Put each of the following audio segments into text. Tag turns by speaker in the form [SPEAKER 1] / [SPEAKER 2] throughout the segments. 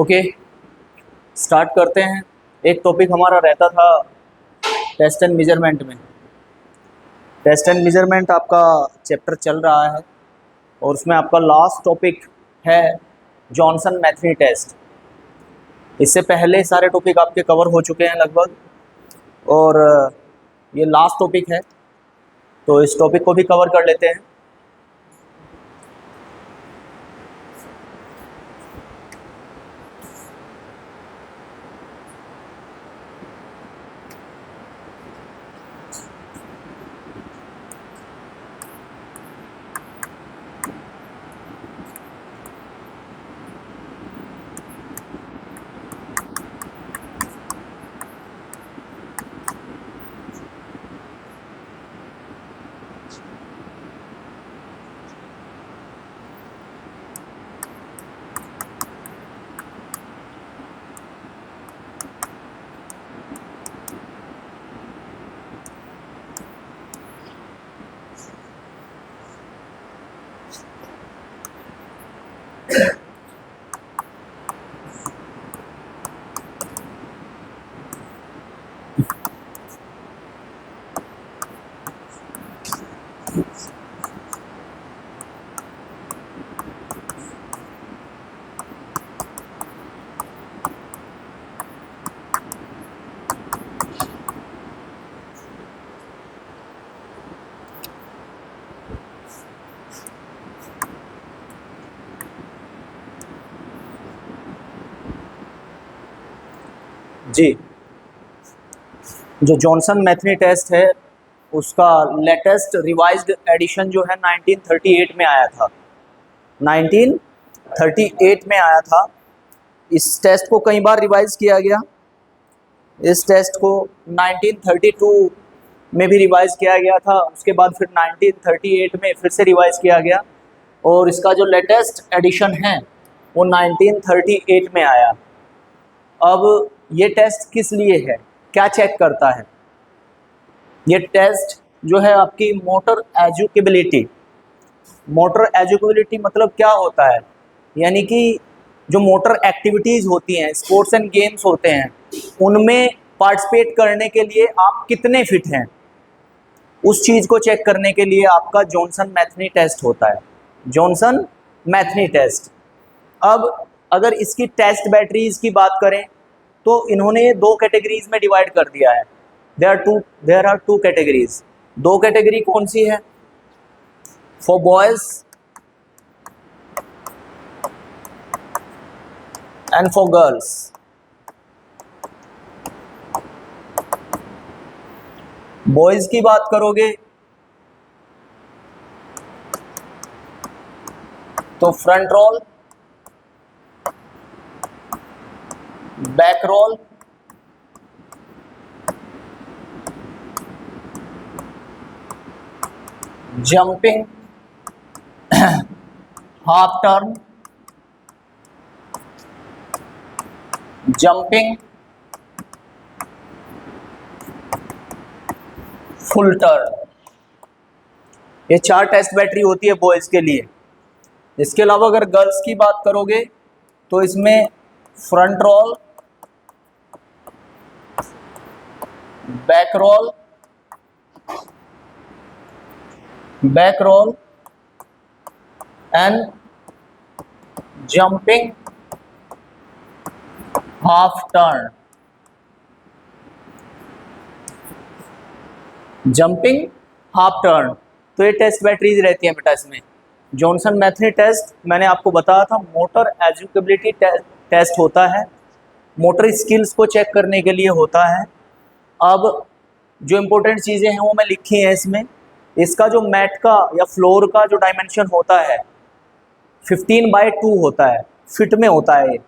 [SPEAKER 1] Okay, start करते हैं। एक टॉपिक हमारा रहता था टेस्ट एंड मेजरमेंट में। टेस्ट एंड मेजरमेंट आपका चैप्टर चल रहा है और उसमें आपका लास्ट टॉपिक है जॉनसन मैथनी टेस्ट। इससे पहले सारे टॉपिक आपके कवर हो चुके हैं लगभग, और ये लास्ट टॉपिक है, तो इस टॉपिक को भी कवर कर लेते हैं। जी, जो जॉनसन मैथनी टेस्ट है उसका लेटेस्ट रिवाइज्ड एडिशन जो है 1938 में आया था। 1938 में आया था। इस टेस्ट को कई बार रिवाइज किया गया। इस टेस्ट को 1932 में भी रिवाइज किया गया था, उसके बाद फिर 1938 में फिर से रिवाइज किया गया, और इसका जो लेटेस्ट एडिशन है वो 1938 में आया। अब ये टेस्ट किस लिए है, क्या चेक करता है? ये टेस्ट जो है आपकी मोटर एजुकेबिलिटी। मोटर एजुकेबिलिटी मतलब क्या होता है? यानी कि जो मोटर एक्टिविटीज़ होती हैं, स्पोर्ट्स एंड गेम्स होते हैं, उनमें पार्टिसिपेट करने के लिए आप कितने फिट हैं, उस चीज़ को चेक करने के लिए आपका जॉनसन मैथनी टेस्ट होता है। Johnson Matheny test. अब अगर इसकी टेस्ट बैटरीज की बात करें तो इन्होंने दो कैटेगरीज में डिवाइड कर दिया है। There are two categories. दो कैटेगरी कौन सी है? For boys and for girls. Boys की बात करोगे तो front roll, back roll, jumping, half turn, jumping, full turn. ये चार टेस्ट बैटरी होती है बॉयज के लिए। इसके अलावा अगर गर्ल्स की बात करोगे तो इसमें front roll, back roll, and jumping, half turn. Jumping, half turn, तो ये टेस्ट बैटरीज रहती है बेटा इसमें। जॉनसन मैथनी टेस्ट मैंने आपको बताया था मोटर एजुकेबिलिटी टेस्ट होता है, मोटर स्किल्स को चेक करने के लिए होता है। अब जो इम्पोर्टेंट चीज़ें हैं वो मैं लिखी हैं इसमें। इसका जो मैट का या फ्लोर का जो डायमेंशन होता है 15/2 होता है, फिट में होता है। ये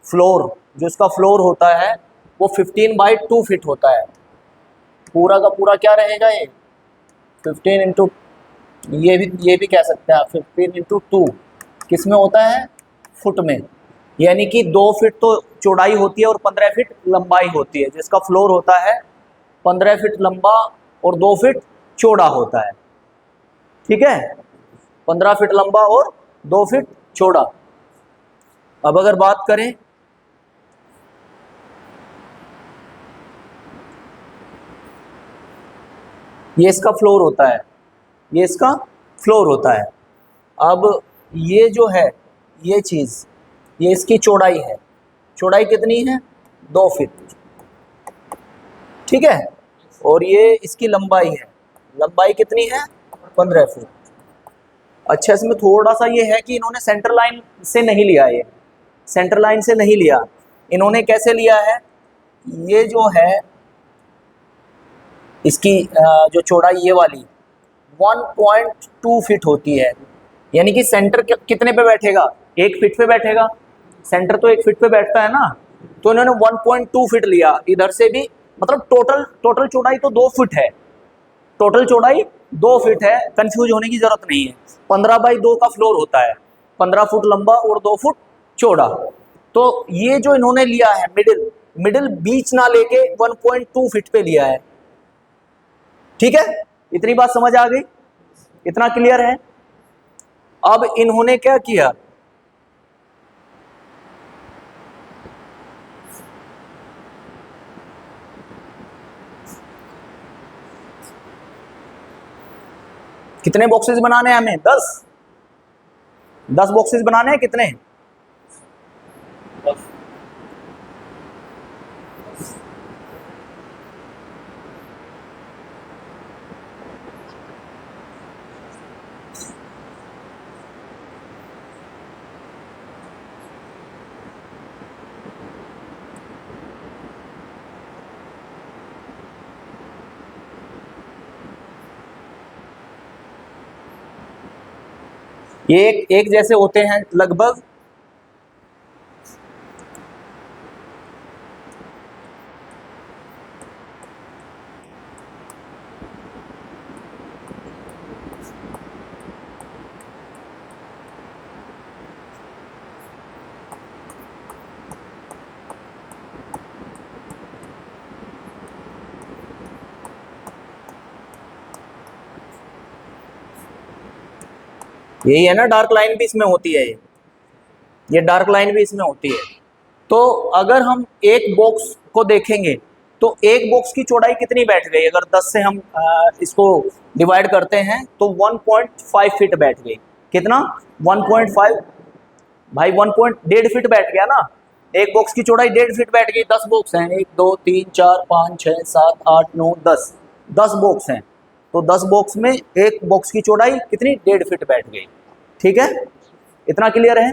[SPEAKER 1] फ्लोर, जो इसका फ्लोर होता है वो 15/2 फिट होता है। पूरा का पूरा क्या रहेगा ये 15 इंटू, ये भी कह सकते हैं आप 15/2 किस में होता है? फुट में। यानी कि 2 फीट तो चौड़ाई होती है और 15 फीट लंबाई होती है। जिसका फ्लोर होता है 15 फीट लंबा और 2 फीट चौड़ा होता है। ठीक है, 15 फीट लंबा और 2 फीट चौड़ा। अब अगर बात करें ये इसका फ्लोर होता है, ये इसका फ्लोर होता है। अब ये जो है ये चीज़, ये इसकी चौड़ाई है, चौड़ाई कितनी है 2 फीट, ठीक है। और ये इसकी लंबाई है, लंबाई कितनी है 15 फीट। अच्छा, इसमें थोड़ा सा ये है कि इन्होंने सेंटर लाइन से नहीं लिया, ये सेंटर लाइन से नहीं लिया, इन्होंने कैसे लिया है, ये जो है इसकी जो चौड़ाई ये वाली 1.2 फीट होती है, यानी कि सेंटर कितने पे बैठेगा 1 फीट पे बैठेगा, सेंटर तो 1 फीट पे बैठता है ना, तो इन्होंने 1.2 फीट लिया इधर से भी, मतलब टोटल चौड़ाई तो 2 फीट है, टोटल चौड़ाई 2 फीट है, कंफ्यूज होने की जरूरत नहीं है। 15/2 का फ्लोर होता है, 15 फुट लंबा और 2 फुट चौड़ा। तो ये जो इन्होंने लिया है मिडिल बीच ना लेके 1.2 फीट पे लिया है, ठीक है। इतनी बात समझ आ गई, इतना क्लियर है। अब इन्होंने क्या किया, कितने बॉक्सेस बनाने हैं हमें 10 बॉक्सेस बनाने हैं, कितने, ये एक जैसे होते हैं लगभग, यही है ना, डार्क लाइन भी इसमें होती है, ये डार्क लाइन भी इसमें होती है। तो अगर हम एक बॉक्स को देखेंगे तो एक बॉक्स की चौड़ाई कितनी बैठ गई, अगर 10 से हम इसको डिवाइड करते हैं तो 1.5 फीट बैठ गई, कितना 1.5, भाई 1.5 फीट बैठ गया ना, एक बॉक्स की चौड़ाई 1.5 फीट बैठ गई। 10 बॉक्स हैं, 1 2 3 4 5 6 7 8 9 10 बॉक्स हैं, तो 10 बॉक्स में एक बॉक्स की चौड़ाई कितनी 1.5 फीट बैठ गई, ठीक है। इतना क्लियर है।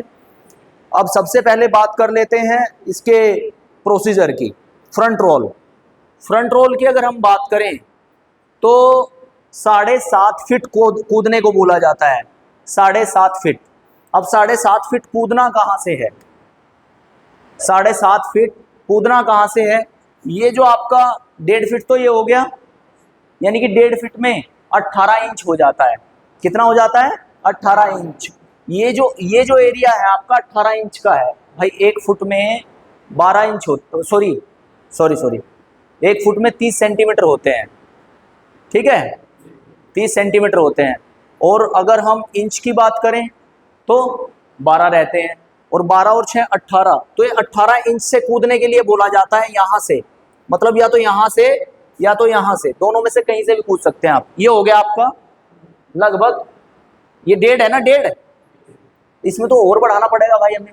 [SPEAKER 1] अब सबसे पहले बात कर लेते हैं इसके प्रोसीजर की, फ्रंट रोल की अगर हम बात करें तो 7.5 फीट कूदने को बोला जाता है, 7.5 फीट। अब 7.5 फीट कूदना कहाँ से है, 7.5 फीट कूदना कहाँ से है, ये जो आपका 1.5 फीट तो ये हो गया, यानी कि 1.5 फीट में 18 इंच हो जाता है, कितना हो जाता है 18 इंच। ये जो एरिया है आपका 18 इंच का है भाई, 1 फुट में 12 इंच होते, सॉरी 1 फुट में 30 सेंटीमीटर होते हैं, ठीक है 30 सेंटीमीटर होते हैं। और अगर हम इंच की बात करें तो 12 रहते हैं, और 12 और 6 18, तो ये 18 इंच से कूदने के लिए बोला जाता है यहाँ से, मतलब या तो यहाँ से या तो यहाँ से, दोनों में से कहीं से भी कूद सकते हैं आप। ये हो गया आपका लगभग, ये 1.5 है ना, 1.5, इसमें तो और बढ़ाना पड़ेगा भाई हमें,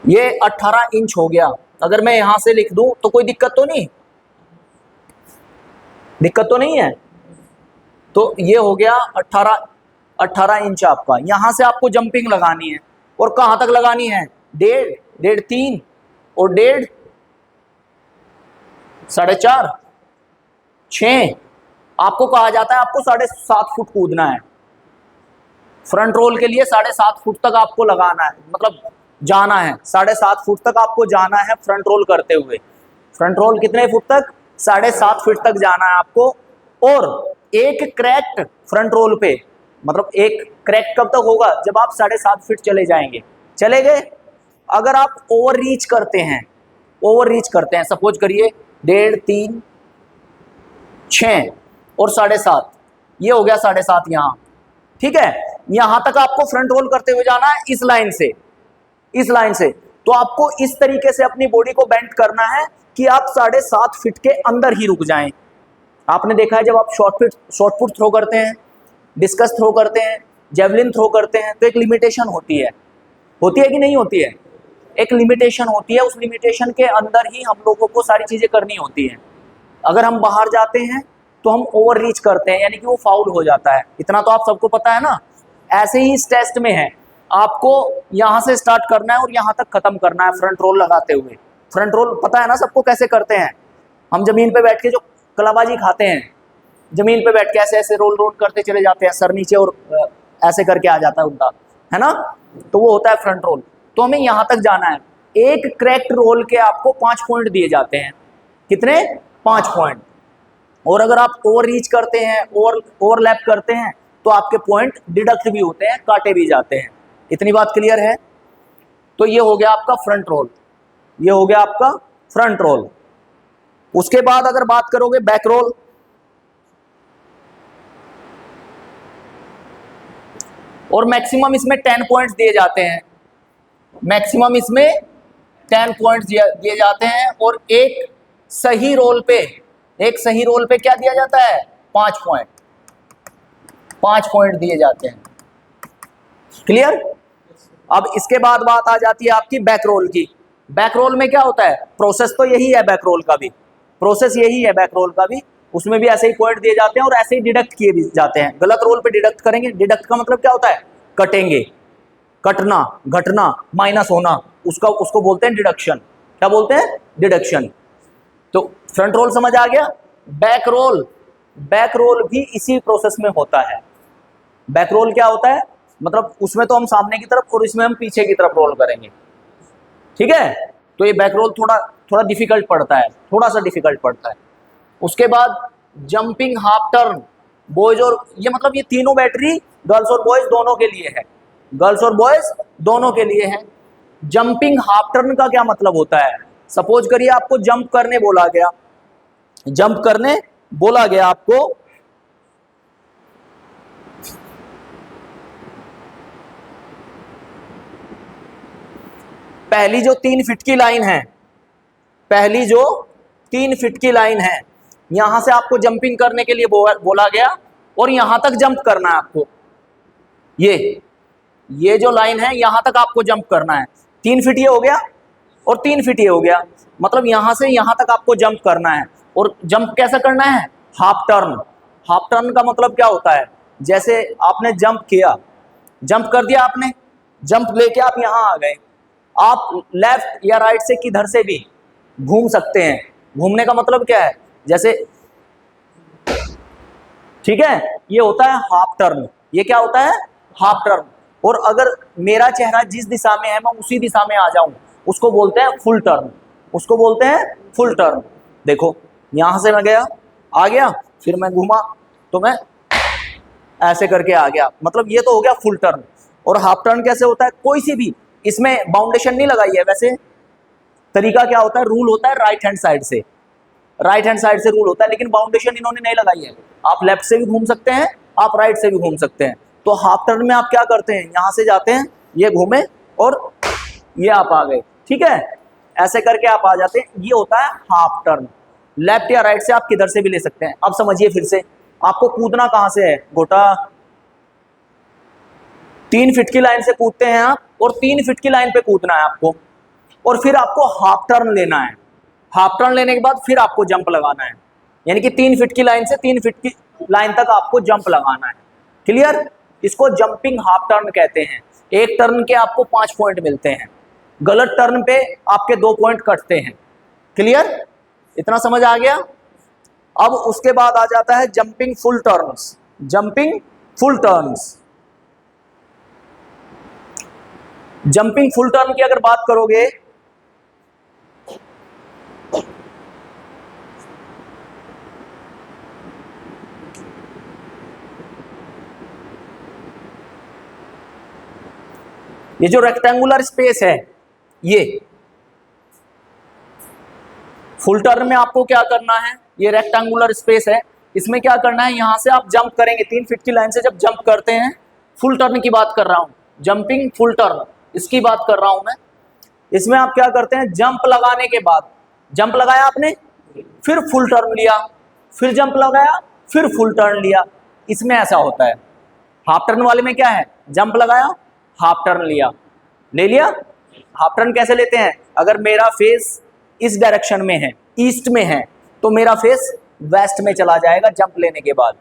[SPEAKER 1] ये 18 इंच हो गया। अगर मैं यहां से लिख दूं तो कोई दिक्कत तो नहीं, दिक्कत तो नहीं है। तो ये हो गया 18 इंच आपका, यहां से आपको जंपिंग लगानी है, और कहां तक लगानी है 1.5 3 और 1.5 4.5 6, आपको कहा जाता है आपको 7.5 फुट कूदना है। फ्रंट रोल के लिए 7.5 फुट तक आपको लगाना है, मतलब जाना है 7.5 फुट तक आपको जाना है फ्रंट रोल करते हुए। फ्रंट रोल कितने फुट तक, 7.5 फीट तक जाना है आपको। और एक क्रैक्ट फ्रंट रोल पे, मतलब एक क्रैक्ट कब तक होगा, जब आप 7.5 फीट चले जाएंगे, चले गए। अगर आप ओवर रीच करते हैं, सपोज करिए 1.5 3 6 और 7.5, ये हो गया 7.5 यहाँ, ठीक है। यहां तक आपको फ्रंट रोल करते हुए जाना है इस लाइन से। तो आपको इस तरीके से अपनी बॉडी को बेंड करना है कि आप 7.5 फीट के अंदर ही रुक जाएं, आपने देखा है जब आप शॉर्ट पुट थ्रो करते हैं, डिस्कस थ्रो करते हैं, जेवलिन थ्रो करते हैं, तो एक लिमिटेशन होती है कि नहीं होती है? एक लिमिटेशन होती है, उस लिमिटेशन के अंदर ही हम लोगों को सारी चीजें करनी होती हैं। अगर हम बाहर जाते हैं तो हम ओवर रीच करते हैं, यानी कि वो फाउल हो जाता है। इतना तो आप सबको पता है ना। ऐसे ही इस टेस्ट में है, आपको यहां से स्टार्ट करना है और यहां तक खत्म करना है फ्रंट रोल लगाते हुए। फ्रंट रोल पता है ना सबको कैसे करते हैं? हम जमीन पे बैठ के जो कलाबाजी खाते हैं, जमीन पे बैठ के ऐसे ऐसे रोल रोल करते चले जाते हैं, सर नीचे और ऐसे करके आ जाता है उनका, है ना, तो वो होता है फ्रंट रोल। तो हमें यहां तक जाना है। एक करेक्ट रोल के आपको 5 पॉइंट दिए जाते हैं। कितने? 5 पॉइंट। और अगर आप ओवर रीच करते हैं, ओवरलैप करते हैं, तो आपके पॉइंट डिडक्ट भी होते हैं, काटे भी जाते हैं। इतनी बात क्लियर है? तो ये हो गया आपका फ्रंट रोल, ये हो गया आपका फ्रंट रोल। उसके बाद अगर बात करोगे बैक रोल, और मैक्सिमम इसमें 10 पॉइंट्स दिए जाते हैं। मैक्सिमम इसमें 10 पॉइंट्स दिए जाते हैं। और एक सही रोल पे क्या दिया जाता है? 5 पॉइंट। 5 पॉइंट दिए जाते हैं। क्लियर? अब इसके बाद बात आ जाती है आपकी बैक रोल की। बैक रोल में क्या होता है? प्रोसेस तो यही है बैक रोल का भी, प्रोसेस यही है बैक रोल का भी। उसमें भी ऐसे ही पॉइंट दिए जाते हैं और ऐसे ही डिडक्ट किए भी जाते हैं। गलत रोल पे डिडक्ट करेंगे, डिडक्ट का मतलब क्या होता है? कटेंगे, कटना, घटना, माइनस होना, उसको बोलते हैं डिडक्शन। क्या बोलते हैं? डिडक्शन। तो फ्रंट रोल समझ आ गया। बैक रोल भी इसी प्रोसेस में होता है। बैक रोल क्या होता है? मतलब उसमें तो हम सामने की तरफ और इसमें हम पीछे की तरफ रोल करेंगे। ठीक है? तो ये बैक रोल थोड़ा डिफिकल्ट पड़ता है, थोड़ा सा डिफिकल्ट पड़ता है। उसके बाद जंपिंग हाफ टर्न, बॉयज और ये मतलब ये तीनों बैटरी गर्ल्स और बॉयज दोनों के लिए है, गर्ल्स और बॉयज दोनों के लिए है। जंपिंग हाफ टर्न का क्या मतलब होता है? सपोज करिए आपको जंप करने बोला गया, जंप करने बोला गया आपको, पहली जो 3 फीट की लाइन है, पहली जो 3 फीट की लाइन है, यहां से आपको जंपिंग करने के लिए बोला गया और यहां तक जंप करना है आपको। ये जो लाइन है यहां तक आपको जंप करना है। 3 फीट ये हो गया और 3 फीट ये हो गया, मतलब यहां से यहां तक आपको जंप करना है। और जंप कैसा करना है? Half turn. हाफ टर्न का मतलब क्या होता है? जैसे आपने जंप किया, जंप कर दिया आपने, जंप लेके आप यहां आ गए, आप लेफ्ट या राइट से किधर से भी घूम सकते हैं। घूमने का मतलब क्या है? जैसे, ठीक है, ये होता है हाफ टर्न। ये क्या होता है? Half turn. और अगर मेरा चेहरा जिस दिशा में है मैं उसी दिशा में आ जाऊं, उसको बोलते हैं फुल टर्न, उसको बोलते हैं फुल टर्न। देखो यहां से मैं गया, आ गया, फिर मैं घूमा तो मैं ऐसे करके आ गया, मतलब ये तो हो गया फुल टर्न। और हाफ टर्न कैसे होता है? कोई सी भी, इसमें बाउंडेशन नहीं लगाई है, वैसे तरीका क्या होता है? रूल होता है राइट हैंड साइड से, राइट हैंड साइड से रूल होता है, लेकिन बाउंडेशन इन्होंने नहीं लगाई है। आप लेफ्ट से भी घूम सकते हैं, आप राइट से भी घूम सकते हैं। तो हाफ टर्न में आप क्या करते हैं? यहां से जाते हैं, ये घूमे और ये आप आ गए। ठीक है, ऐसे करके आप आ जाते हैं, ये होता है हाफ टर्न। लेफ्ट या राइट से आप किधर से भी ले सकते हैं। अब समझिए फिर से, आपको कूदना कहां से है? गोटा 3 फीट की लाइन से कूदते हैं आप, और 3 फीट की लाइन पे कूदना है आपको, और फिर आपको हाफ टर्न लेना है। हाफ टर्न लेने के बाद फिर आपको जंप लगाना है, यानी कि 3 फीट की लाइन से 3 फीट की लाइन तक आपको जंप लगाना है। क्लियर? इसको जंपिंग हाफ टर्न कहते हैं। एक टर्न के आपको 5 पॉइंट मिलते हैं, गलत टर्न पे आपके 2 पॉइंट कटते हैं। क्लियर? इतना समझ आ गया? अब उसके बाद आ जाता है jumping full turns. Jumping full turns, jumping full turn की अगर बात करोगे, ये जो रेक्टेंगुलर स्पेस है, ये फुल टर्न में आपको क्या करना है? ये रेक्टेंगुलर स्पेस है, इसमें क्या करना है? यहां से आप जंप करेंगे 3 फीट की लाइन से जब जंप करते हैं, फुल टर्न की बात कर रहा हूं, जंपिंग फुल टर्न इसकी बात कर रहा हूं मैं। इसमें आप क्या करते हैं? जंप लगाने के बाद, जंप लगाया आपने, फिर फुल टर्न लिया, फिर जंप लगाया, फिर फुल टर्न लिया। इसमें ऐसा होता है। हाफ टर्न वाले में क्या है, जंप लगाया, हाफ टर्न लिया, ले लिया। हाफ टर्न कैसे लेते हैं, अगर मेरा फेस इस डायरेक्शन में है, ईस्ट में है, तो मेरा फेस वेस्ट में चला जाएगा जंप लेने के बाद,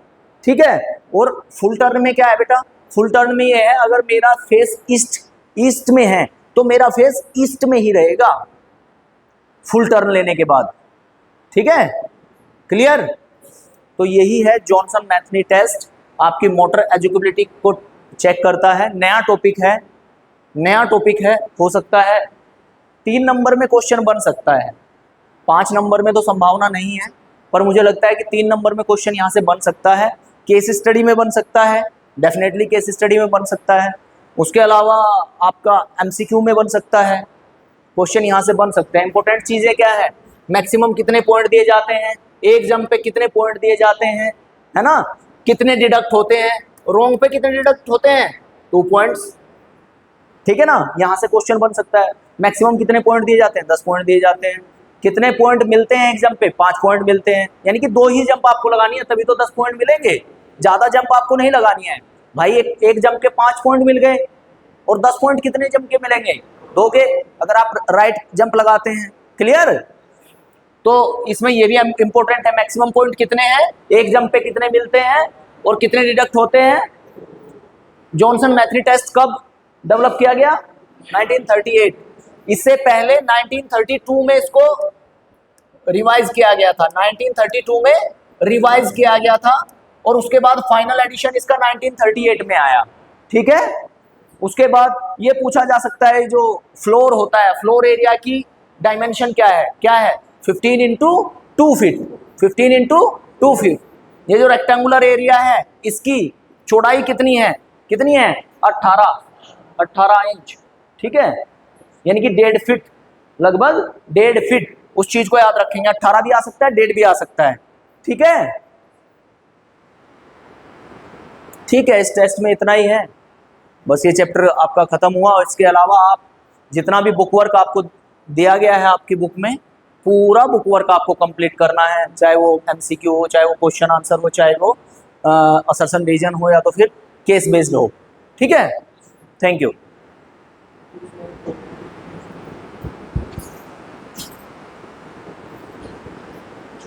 [SPEAKER 1] ठीक है। और फुल टर्न में क्या है बेटा, फुल टर्न में ये है, अगर मेरा फेस ईस्ट में है तो मेरा फेस ईस्ट में ही रहेगा फुल टर्न लेने के बाद, ठीक है, क्लियर। तो यही है जॉनसन मैथनी टेस्ट, आपकी मोटर एजुकेबिलिटी को चेक करता है। नया टॉपिक है, हो सकता है 3 नंबर में क्वेश्चन बन सकता है, 5 नंबर में तो संभावना नहीं है, पर मुझे लगता है कि 3 नंबर में क्वेश्चन यहाँ से बन सकता है। केस स्टडी में बन सकता है, डेफिनेटली केस स्टडी में बन सकता है। उसके अलावा आपका एमसीक्यू में बन सकता है, क्वेश्चन यहाँ से बन सकते हैं। इंपॉर्टेंट चीज़ें क्या है, मैक्सिमम कितने पॉइंट दिए जाते हैं, एक जंप पे कितने पॉइंट दिए जाते हैं, है ना, कितने डिडक्ट होते हैं, रॉन्ग पे कितने डिडक्ट होते हैं, 2 पॉइंट्स, ठीक है ना। यहाँ से क्वेश्चन बन सकता है। मैक्सिमम कितने पॉइंट दिए जाते हैं, 10 पॉइंट दिए जाते हैं। कितने पॉइंट मिलते हैं एक जंप पे, 5 पॉइंट मिलते हैं, यानी कि 2 ही जंप आपको लगानी है तभी तो 10 पॉइंट मिलेंगे, ज्यादा जंप आपको नहीं लगानी है भाई। एक जंप के 5 पॉइंट मिल गए, और 10 पॉइंट कितने जंप के मिलेंगे, 2 के, अगर आप राइट जंप लगाते हैं, क्लियर। तो इसमें ये भी इंपॉर्टेंट है, मैक्सिमम पॉइंट कितने हैं, एक जंप पे कितने मिलते हैं और कितने डिडक्ट होते हैं। जॉनसन मैथनी टेस्ट कब डेवलप किया गया, 1938। इससे पहले 1932 में इसको रिवाइज किया गया था, 1932 में रिवाइज किया गया था, और उसके बाद फाइनल एडिशन इसका 1938 में आया, ठीक है। उसके बाद ये पूछा जा सकता है, जो फ्लोर होता है, फ्लोर एरिया की डायमेंशन क्या है 15 इंटू 2 फीट, 15 इंटू 2 फीट। ये जो रेक्टेंगुलर एरिया है इसकी चौड़ाई कितनी है 18 इंच, ठीक है, यानी कि 1.5 फीट, लगभग 1.5 फीट। उस चीज को याद रखेंगे, 18 भी आ सकता है, 1.5 भी आ सकता है, ठीक है। ठीक है, इस टेस्ट में इतना ही है, बस ये चैप्टर आपका खत्म हुआ। और इसके अलावा आप जितना भी बुक वर्क आपको दिया गया है आपकी बुक में, पूरा बुक वर्क आपको कंप्लीट करना है, चाहे वो एमसीक्यू हो, चाहे वो क्वेश्चन आंसर हो, चाहे वो असर्शन रीजन हो, या तो फिर केस बेस्ड हो, ठीक है। Thank you.